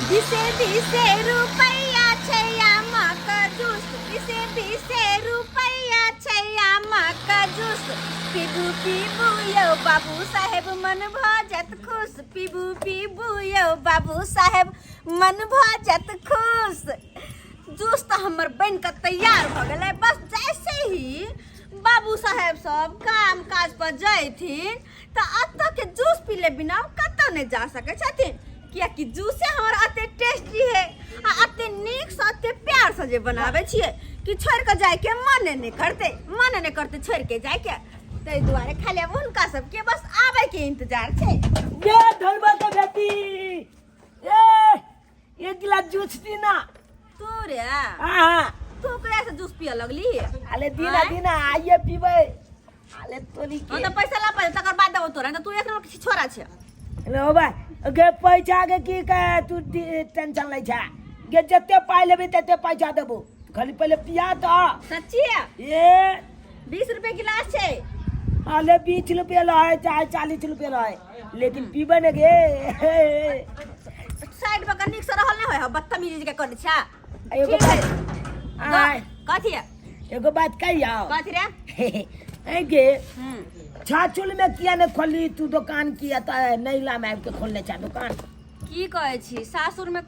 बीसे रुपैया छैया मका जूस बीसे रुपैया छैया मका जूस पीबू यौ बाबू साहेब मन भजत खुश पीबू यौ बाबू साहेब मन भजत खुश। जूस तो हमर बन के तैयार भ गेलै, बस जैसे ही बाबू साहेब सब काम काज पर जैथिन तो अत के जूस पीले बिना कतौ नहीं जा सके छथिन, कियाकि जूसे हमर अते टेस्टी है आ अते नीक से अते प्यार से जे बनावे छिए कि छोड़ के जाए के मन नहीं करते छोड़ के जाए के, तै दुआरे खाली अब उनका सब के बस आवे के इंतजार छे। ये धरबा के बेटी एक गिलास जूस पीना। तू रे हां तू करे से जूस पिए लगली? अले दीना आइए पीबे। अले तोली के तो पैसा ला पड़े तकर बाद देबो तोरा, तू एक नंबर किसी छोरा छे। लो भाई गे पैसा के की का तू टेंशन लै छा, गे जते पाइ लेबे तते पैसा देबो, खाली पहले पिया तो। सच्ची ये 20 रुपए गिलास छे। अले 20 रुपया लाए चाहे 40 रुपया लाए, लेकिन पीबे न गे। साइड पर कनिक से रहल नै होय, बदतमीजी के कर छा। एगो कथी है एगो बात कहिया कथी रे ए गे छाछुल में किया ने खोली तू दुकान किया त नैला में आके खोलने चा दुकान? की कहै छी, सासुर में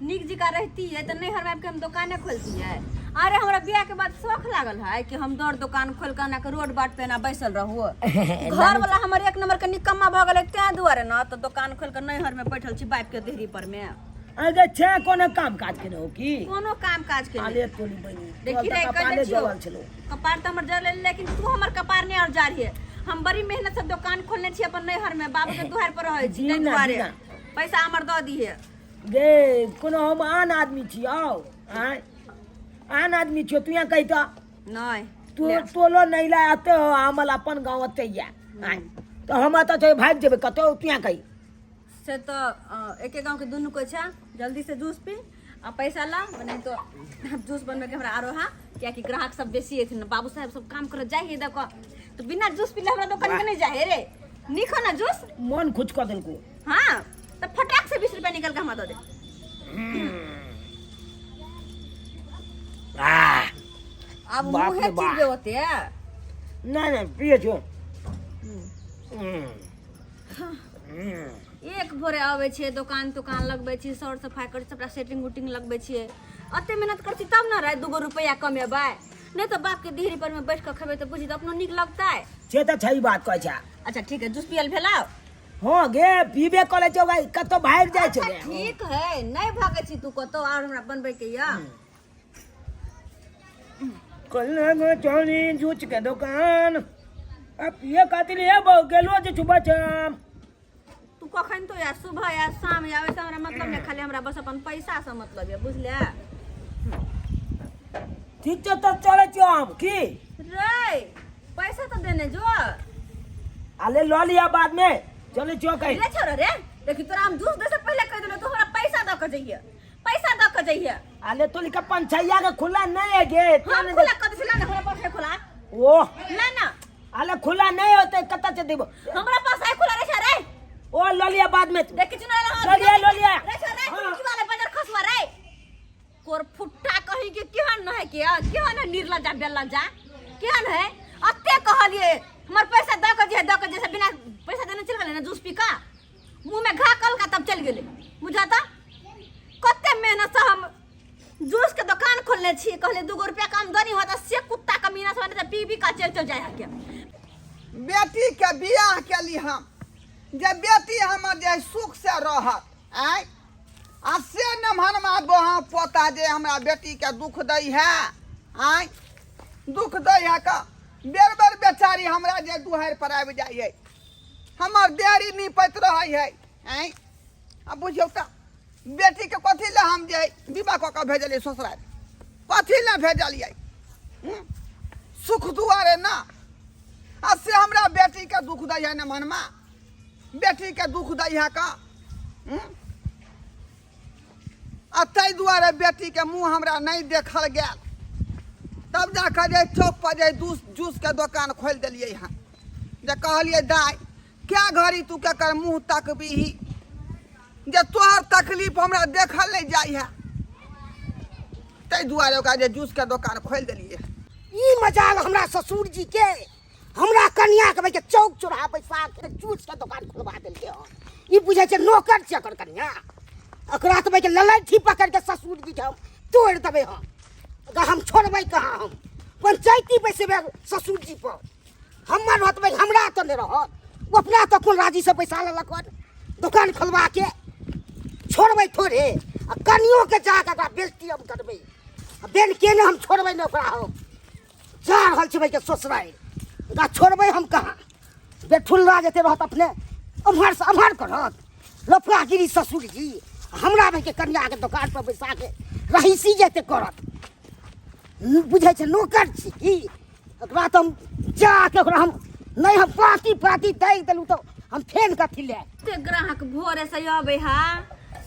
निक जिका रहती है तो नैहर में आके हम दुकाने खोलती है। अरे हमरा बियाह के बाद शौक लागल है कि हम दौड़ दुकान खोल के ना के रोड बाट पे ना बैसल रहू। घर वाला हमर एक नंबर के निकम्मा भ गेलै, त्या दुआरे ना तो दुकान खोल के नैहर में बैठल छी बाइप के देहरी पर में। अगे छे कोनो काम काज के हो की कोनो काम काज के आले तोली बनी देखी रे कपाले जवान छलो कपार त हमर जर लेकिन तू हमर कपार ने और जा रही है। हम बड़ी मेहनत से दुकान खोलने छी अपन नैहर में, बाबू के दुआर पर रहै छी, तै दुआरे पैसा हमर द दी है। गे कोनो हम आन आदमी छी आओ आन आदमी छी, तू यहाँ कहिता नहीं तू तोलो नहीं ला आते हो हमल अपन गांव अतैया तो हम आता तो भाग जेबे कतो, तू यहाँ कही से तो एके गांव के दुनू को छा। जल्दी से जूस पी आ पैसा ला, नहीं तो जूस बनवे के हमरा आरो हा, क्या कि ग्राहक सब बेसी है, बाबू साहब सब काम कर जाइए देखो, तो बिना जूस पीले हमरा दुकान के नहीं जाए रे। निखो ना जूस मन खुश कर देल को। हां तो फटाक से 20 रुपया निकल के हमरा दे दे। अब मुंह चिरबे होते ना पिए छो। एक भोरे आवे छे दुकान लगबे छी, सर सफाई कर सबटा सेटिंग उटिंग लगबे छी, अते मेहनत करती तब ना रहे 2 रुपया कमेबै, नहीं तो बाप के देहरी पर में बैठ के खेबे तो बुझी तो अपनो निक लगता है। छे त सही बात कहै छा। अच्छा ठीक है जूस पियल भेलाओ। हां गे पीबे करे छो भाई, कतो भाग जाय छे गे। ठीक है नहीं भागे छी तू कतो और हमरा बनबै के या कल गो चली जूच के दुकान अब ये खातिर ये बहु गेलो जे सुबह शाम तू कखन तो या सुबह या शाम या वैसे हमरा मतलब नहीं, खाली हमरा बस अपन पैसा से मतलब है, बुझले? ठीक छै त चले छी हम की रे पैसा तो देने जो आले लो लिया बाद में चले छी कहीं रे छोरा रे, देखी तोरा हम जूस दे से पहले कह देलो तो हमरा पैसा द के जइए, पैसा द के जइए। आले तो लिखा पंचैया के खुला नहीं है गे, हम खुला कर दिला ना, हमरा पास है खुला ओ ना आले खुला नहीं होते कता से देबो, हमरा पास है खुला रे छोरा। ओ लो लिया बाद में देखी चुना लो लिया रे छोरा की वाले बाजार खसवा रे कोर फुट्टा कहि के केहन न है, केहन है निर्लज्जा बेलज्जा केहन है। अते कहलिए हमर पैसा द के जैसे बिना पैसा देने चल गेले ना जूस पी का मुंह में घा कल का तब चल गेले, बुझाता कते मेहनत से हम जूस के दुकान खोलने छी, कहले 2 रुपया कम दनी होता से कुत्ता कमीना से पी का चल जाए के। बेटी के बियाह के लिए हम जब बेटी हमर जे सुख से रहत आय आ से नमहरमा बहा पोता जे हमरा बेटी के दुख दई है आय दुख दई है का बेर बेचारी हमरा जे दुहर पर आबि जाई है, हमर देरी निपत रहै है आय अब बुझियो त बेटी के कथी ले हम जे विवाह क के भेजलिए ससुराल, कथी ले भेजलिए सुख दुआरे ना, आ से हमरा बेटी के दुख दई है न मनमा, बेटी के दुख दई है का आ तै दुआरे बेटी के मुंह हमरा नहीं देखल गेल, तब जाकर जे चौक पर जे जूस के दुकान खोल दिलिए हैं, जे कहलिए दाई क्या घड़ी तू के कर मुंह तकबीही जे तोहर तकलीफ हमरा देखल नहीं जाय है तै दुआरे ओकरा जे जूस के दुकान खोल देलिए। ई मजाल हमरा ससुर जी के हमरा कन्या के भाई के चौक चौराहा बैसा के जूस के दुकान खुलवा देलके हन। ई बुझे छे नौकर छे कर कन्या एकरा तो भाई के ललैठी पकड़ के ससुर जी के हम तोड़ देबे हम। अगर हम छोड़बै कहाँ हम पंचायती बैसेबे ससुर जी पर हमर रहत भाई हमरा तो नहीं रहत वो अपना तो कुल राजी से पैसा लेलक दुकान खोलवा के छोड़बै थोड़े आ कनियो के जाके एकरा बेइज्जती हम करबै बेन के ने हम छोड़बै न ओकरा हम जा रहल छै भाई के ससुराल एकरा छोड़बै हम कहाँ बेठुल्ला जते रहत अपने अमहर से अमहर करत लफड़ागिरी ससुर जी हमरा भाई के कन्या के दुकान पर बैसा के रहीसी जते करत बुझे छे नौकर छी की एकरा तो हम जाके ओकरा हम नहीं हम पार्टी दे देलू तो हम फेन कथी ले ते ग्राहक भोरे से आवे है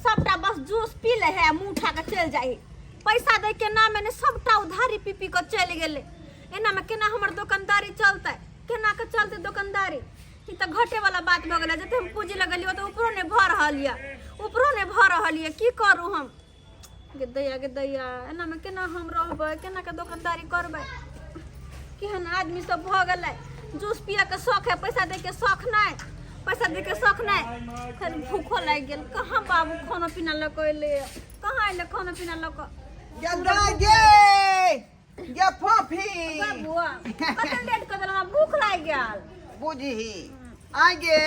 सबटा बस जूस पी ले है मुंह उठा के चल जाए पैसा दे के ना मैंने सबटा उधारी पी पी के चल गेले एना में केना हमर दुकानदारी चलते केना के चलते दुकानदारी ई त घटे वाला बात भ गेले जते हम पूंजी लगलियो तो ऊपरो ने भर रहलिया ऊपरो ने भर रहलिया की करू हम गे दैया एना में केना हम रहबै केना के दुकानदारी करबै केहन आदमी सब भ गेलै जूस पिया के शौक है पैसा दे के शौक नहीं पैसा दे के शौक नहीं खाली भूखो लग गेल कहाँ बाबू खाना पीना लको ले कहाँ अइले खाना पीना लको गे फफी बाबू कतन लेट कर देला भूख लाग गेल बुझी आगे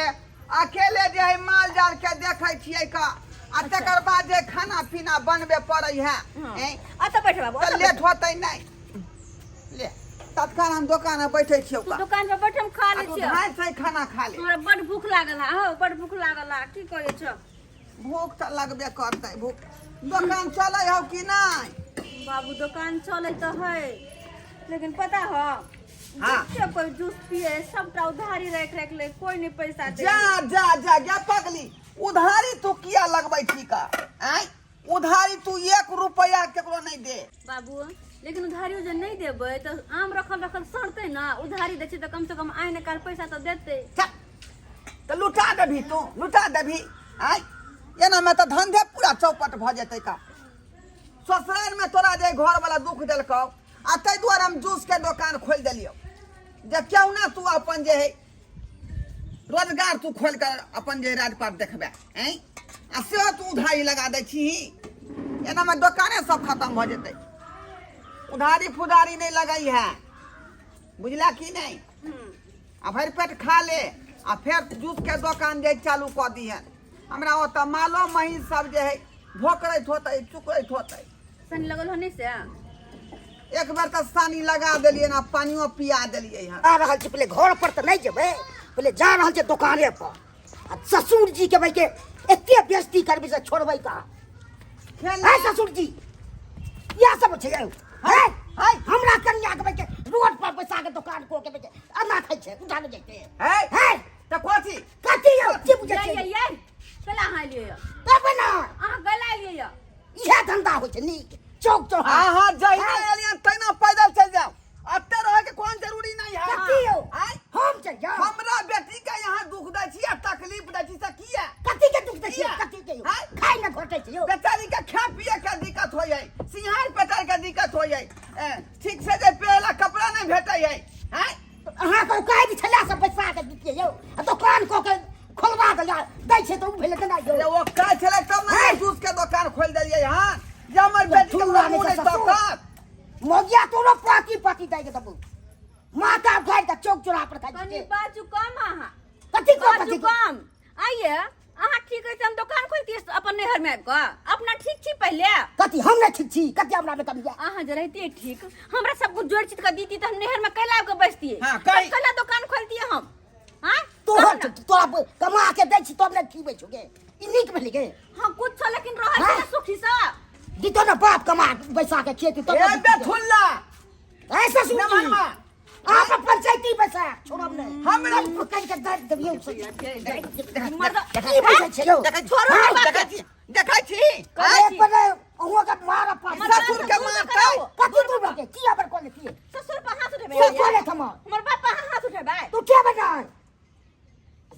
अकेले जे है माल जाल के देखै छियै का आ तकर बाद जे खाना पीना बनबे पड़ै है अत बैठ बाबू त लेट होतै नहीं ले तत्काल हम दुकान में बैठे छियै तू दुकान पर बैठ हम खा ले छियै भाई से खाना खा ले हमरा बड़ भूख लागल है हो बड़ भूख लागल है की करे छ भूख त लगबे करतै भूख दुकान चलै हो कि नहीं बाबू दुकान चले तो है लेकिन पता हो हाँ कोई जूस पिए सबटा उधारी रख ले कोई नहीं पैसा दे जा गे पगली उधारी तू किया लगबै छी का आय उधारी तू 1 रुपया केकरो नहीं दे बाबू लेकिन उधारी जो नहीं देबै तो आम रखल सड़ते ना उधारी दे तो कम से कम आइ न काल पैसा तो देते तो लुटा देभी तू लुटा देभी आय एना में तो धंधे पूरा चौपट भ जेतै का ससुराल में तोरा जे घर वाला दुख देलकौ आ तै दुआरे हम जूस के दुकान खोल देलियो जे क्यों ना तू अपन जे है रोजगार तू खोल कर अपन जे राजपाट देखबे हैं आ से तू उधारी लगा दै छी एना में दुकाने सब खत्म भ जेतै उधारी फुधारी नहीं लगाई है बुझला कि नहीं आ भर पेट खा ले आ फिर जूस के दुकान जे चालू कर दी है हमरा ओत मालो महीस सब जे है भोकरैत होतै चुकरैत होतै सनी लगल होने से एक बार तो सानी लगा देलिए ना पानियो पिया देलिए है आ रहल छी पहले घर पर तो नहीं जेबै पहले जा रहल छी दुकाने पर आ ससुर जी के भाई के एते बेइज्जती करबी से छोड़बै का है ससुर जी या सब छै है हमरा कन्या के भाई के रोड पर बैसा के दुकान को के भाई अना खाइ छै उठा ले जैते है तो कोची कथी यौ जे बुझै छै ये चला हां लियो तब ना आ गला लियो इहे धंधा होइ छै नीक चौक चौराहा हां जहिना एलियन तैना पैदल चल जाओ अत्ते रहे के कोन जरूरी नहीं है कथी यौ हम चल जाओ हमरा बेटी के यहाँ दुख दै छी तकलीफ दै छी से किया कथी के दुख दै छी कथी के यौ खाइ न घोटै छै यौ बेचारी के खा पिए के दिक्कत हो जाए सिंहार पेटर के दिक्कत हो जाए ठीक से जे पहला कपड़ा नहीं भेटै है अहाँ को काहे छला से पैसा के दितिए यौ दुकान को के खोलवा के दै छै तो भेले केना यौ वो का छले तब ना जूस के दुकान खोल देलिए हां जे हमर बेटी के मुंह नहीं तकत मोगिया तोरो पाती दे के दबू माता घर का चौक चौराहा पर खाइ कनी बाजू कम आहा कथी को बाजू कम आइए आहा ठीक है हम दुकान खोलती अपन नहर में आबि के अपना ठीक छी पहले कथी हम नहीं ठीक छी कथी हमरा में कमी आहा जे रहती ठीक हमरा सब कुछ जोड़ चित के दीती तो हम नहर में कैला आबि के बैठती हां कैला दुकान खोलती हम हां तोरा कमा के दै छी तब ने खीबै छुगे ई नीक भेलै गे हां कुछ छ लेकिन रहै छै सुखी से दितो ना बाप कमा बैसा के खेती तो ए बेठुल्ला ऐसा सुन नमनमा आप पंचायती पैसा छोड़ब नहीं हमरा पकड़ के दर्द देबियो से मर्द की बैठे छै यौ छोड़ो देखै छी एक बार ओहो के मार पास ससुर के मारतै कथी तू बाके की आबर कोन की ससुर पर हाथ उठेबे ससुर थमा हमर बाप पर हाथ उठेबे तू के बना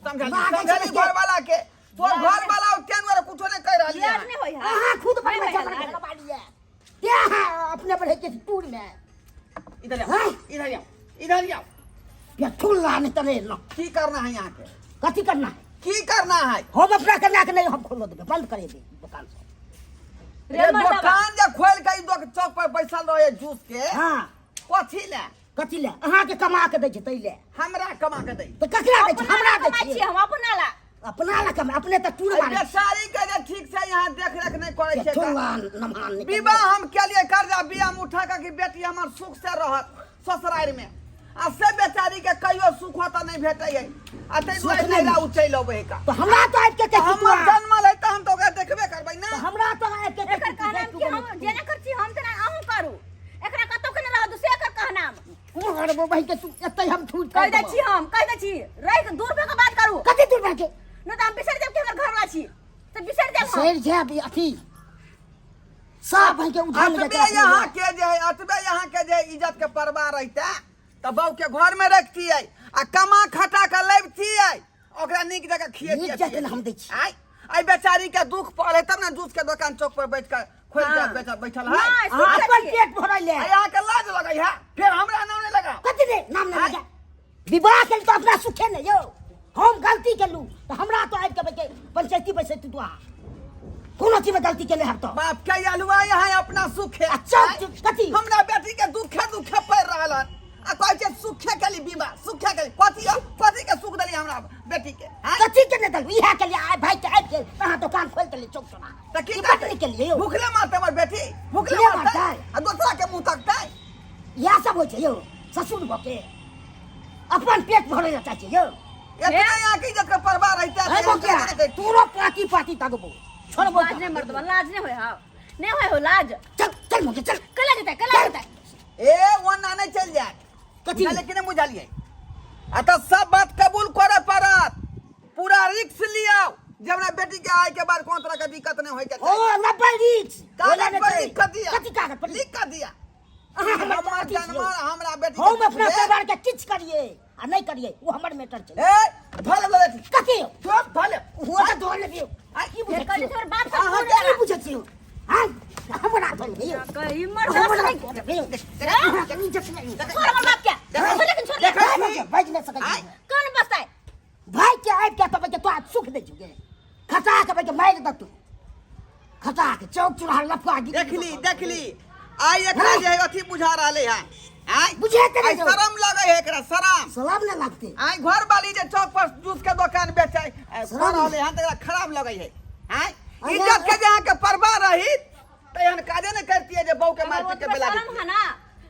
समझली घर वाला के तोर घर वाला तेन वाला कुछो नहीं कह रहली लाज नहीं होई हां हां खुद पर नहीं बच्चा होई बना लाज। बाड़ी है क्या है अपने पर के टूर में इधर आओ हाँ? इधर आओ इधर आओ क्या ठुल्ला ने तले न की करना है यहाँ के कथी करना है की करना है हम अपना करना के नहीं हम खोलो देबे बंद करे दे दुकान से ये दुकान जब खोल के ई दो चौक पर बैसल रहे जूस के हां कथी ले कथी ले अहाँ के कमा के दै छै तै ले हमरा कमा के दे तो ककरा दै छै हमरा दै कमाई छी छै हम अपना ला अपना ला कमा अपने त टूर मारे बेचारी के जे ठीक से यहाँ देख रेख नहीं करे के छै ठुल्ला नमान निकल विवाह हम के लिए कर्जा बिया में उठा के कि बेटी हमर सुख से रहत ससुराल में आ से बेचारी के कहियो सुख होता नहीं भेटै है आ तै सुख दुआरे नहीं। नैरा उचैल अबै का तो हमरा तो आबि के कहै हमर जन्मल है त हम तो ओकरा देखबे करबै ना तो हमरा तो आबि के एकर कहनाम कि हम जेना कर छी हम तेना अहूँ करू एकरा कतौ के न रह दू से एकर कहनाम कोहर बो भाई के तू एतै हम छूट कह दै छी हम कह दै छी रह के दूर पे के बात करू कथी दूर भागे न त हम बिसर जाब के हमर घर वा छी त बिसर जाब हम शेर जे अभी अथी सब भाई के उठा ले अतबे यहाँ के जे है अतबे यहाँ के जे इज्जत के परवाह रहता त बहू के घर में रखती है आ कमा खटा के लेबती है ओकरा नीक जगह खिएती नीक जगह हम दै छी। आई बेचारी के दुख पड़े तब ना जूस के दुकान चौक पर बैठ के खोल के हाँ। बैठल नहीं, है सुख से अपन छियै। पेट भरल ले यहाँ के लाज लगे है फिर हमरा नाम नहीं लगा कथी रे नाम नहीं लगा विवाह के तो अपना सुखे नहीं यो हम गलती केलू तो हमरा तो आबि के बैठे पंचायती पैसे तू आ कोनो चीज में गलती केले हम तो बाप के अलुआ यहाँ अपना सुख है अच्छा कथी हमरा बेटी के दुखे पड़ रहल है आ कहै छै सुखे के लिए विवाह सुखे के लिए कथी के सुख दली हमरा बेटी के हैं? कथी के नहीं दल इहा के लिए आइ भाई के आबि के कहां दुकान खोल के लिए चौक चौरा त की पटनी के लिए यो भूखले मारते हमर बेटी भूखले भूखले मारते मारतै। आ दूसरा के मुंह तकते यह सब होइ छै यो ससुर भके अपन पेट भरे रहता छै यो इतना यहाँ की जगह परवाह रहता है भके तोरो पाती पाती तगबो छोड़बो लाज नहीं मर्दवा लाज नहीं होय हां नहीं होय हो लाज चल चल मुझे चल कला जता ए वना नहीं चल जाए कथी? लेकिन बुझलिए आ तो सब बात कबूल करे पड़त पूरा रिस्क लियो जब ना बेटी के आए के बाद कोनो तरह का दिक्कत नहीं होय के ओ नब्बे रिक्स कागज पर लिख कर दिया कथी कागज पर लिख कर दिया अहाँ हमर हमर अथी जन्म छियै। हमरा बेटी हम के अपना दुख है। परिवार के किछ करिए आ नहीं करिए वो हमर मैटर छै ए भले भले कथी चुप भले हुआ तो धोल लियो आ की बुझे कल तोर बाप से अहाँ फोन के बुझे छियो हां हमरा धोल लियो कहीं मर जा हमरा नहीं धोल लियो अहाँ के इज्जत नहीं छोड़ हमर बाप के लेकिन छोड़ देखा ले छी। भाई नहीं सकै आइ। छी। कौन बसताय भाई के आबि के तब के तो आज सुख दे जुगे खसा के भाई के मार दे तू खसा के चौक चुराहा लफा गिर देख ली आई एकरा जे अथी बुझा रहले है आई बुझे के आई नहीं शरम लगे है एकरा शरम सलाम न लगते आई घर वाली जे चौक पर जूस के दुकान बेचे शरम। रहले हैं तो खराब लगे है आई अरे, इज्जत के जहाँ के परवाह रही तो यहाँ काजे न करती है जे बहू के मार के बेला शरम है ना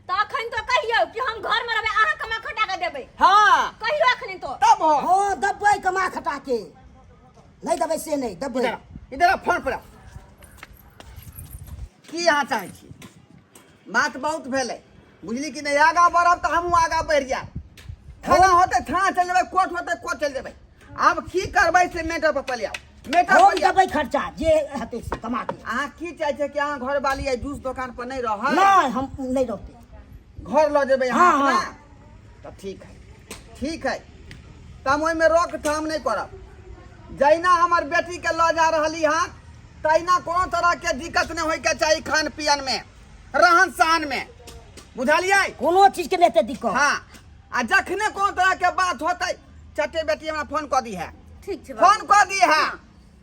तो अखन तो कहियो कि हम घर में रहबे अहाँ कमा खटा के देबे हाँ कहियो अखन तो तब हो हो दब्बै कमा खटा के नहीं दबै से नहीं दब्बै इधर इधर फोन पर की यहाँ चाहे छी बात बहुत भेले बुझली कि नहीं आगा बढ़ब तो हम आगा बढ़ जाए थाना होते थाना चल जेबै कोर्ट होते कोर्ट चल जेबै अब की करबै से मैटर पर पलिया मैटर हम पर दबै खर्चा जे हेतै से कमा के अहाँ की चाहे छै कि अहाँ घर वाली है जूस दुकान पर नहीं रह नहीं हम नहीं रहते घर लो जेबै हाँ, अहाँ हाँ। अपना तो ठीक है तब ओहिमे रोकथाम नहीं करब जहिना हमर बेटी के लऽ जा रहली हँ तहिना कोनो तरह के दिक्कत नहीं होय के चाही खान पियन में रहन सहन में बुझलियै कोनो चीज के लेते दिक्कत हाँ आ जखने कोनो तरह के बात होते चटे बेटी हमरा फोन कऽ दी है ठीक छै फोन कऽ दी है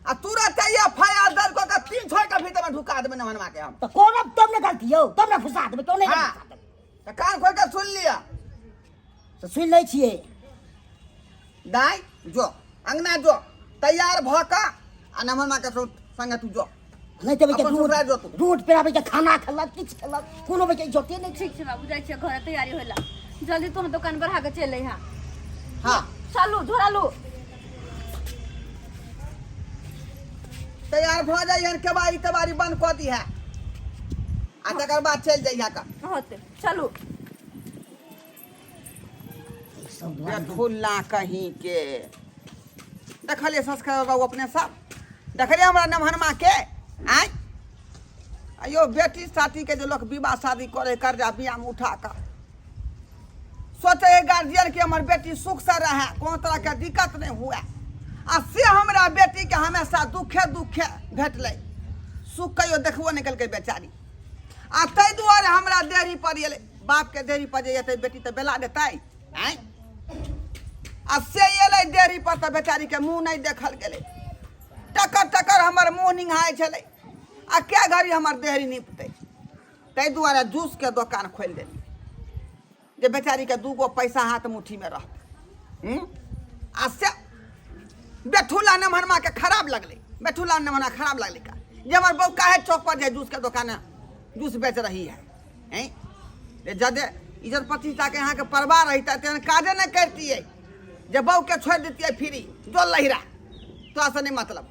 आ तुरंत एफआईआर दर्ज कऽ के 3-6 के भीतर में ढुका देबै नहनमा के हम तो कोनो तब ने गलती हो तब ने फुसा देबै तो नहीं हाँ। फुसा देबै तऽ कान खोल के सुन लिअ तो सुन लै छियै दाई जो अंगना जो तैयार भऽ कऽ आ नहनमा के संगे तू जो नहीं देबै के अपन दूध ससुराल जो तू। दूध पिलाबै के खाना खेलक किछ खेलक कोनो बे के इज्जते नहीं ठीक छै बाबू जाइ छियै घर तैयारी होला जल्दी तोहर दुकान बढ़ा के चल यहाँ हाँ चलू झोरा लू तैयार भऽ जाइए केबाड़ी तेबाड़ी बंद कऽ दी है आ तकर बाद चलि जइहा का होते चलू सब खुल्ला कहीं के देखलिए संस्कार बाबू अपने सब देखलिए हमरा नमहनमा के आय अयो बेटी साथी के जो लोग विवाह शादी करे कर्जा बियाह में उठा कर सोचे गार्जियन के हमर बेटी सुख से रहे कोनो तरह के दिक्कत नहीं हुए आ से हमरा बेटी के हमेशा दुखे दुखे भेटले सुख कहियो देखबो निकल के बेचारी आ ताहि दुआरे हमरा देहरी पर एलै बाप के देहरी पर जे बेटी तो बेला देतै आँय आ से एलै देहरी पर तो बेचारी के मुँह नहीं देखल गेलै टकर टकर हमर मुँह निंघाइ छलै आ क्या घड़ी हमर देहरी निपतै ताहि दुआरे जूस के दुकान खोलि देली जे बेचारी के दूगो पैसा हाथ मुट्ठी में रहतै आ से बेठुला नमहरमा के खराब लगलै बेठुला नमहरमा खराब लगलै का जे हमर बहू काहे चौक पर जाए जूस के दुकान जूस बेच रही है हैं जदे इज्जत प्रतिष्ठा के यहाँ के परवाह रही तेन काजे नहीं करती है जब बहू के छोड़ देती है फ्री जो लहिरा तोरा से नहीं मतलब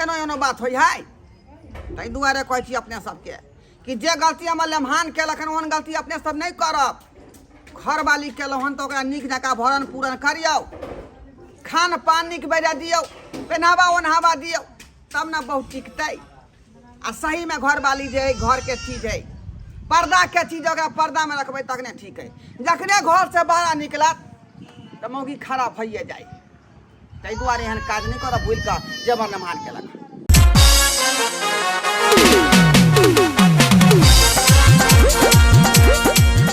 एनो एनो बात हो है ताहि दुआरे कहै छी अपने सबके कि जे गलती हमर लेम्हान केलक हन ओहन गलती अपने सब नहीं करब घर वाली केलहुँ हन तो ओकरा नीक जकाँ भरण पूरण करियौ खान पान नीक बेजा दियौ पहनावा ओढ़ावा दियौ तब ना बहुत टिकतै आ सही में घर वाली जे है घर के चीज है पर्दा के चीज ओकरा पर्दा में रखबै तखने ठीक है जखने घर से बाहर निकलत तो मौगी खराब होइए जाए ताहि दुआरे एहन काज नहीं करब भूल कऽ जबर नमहान केलक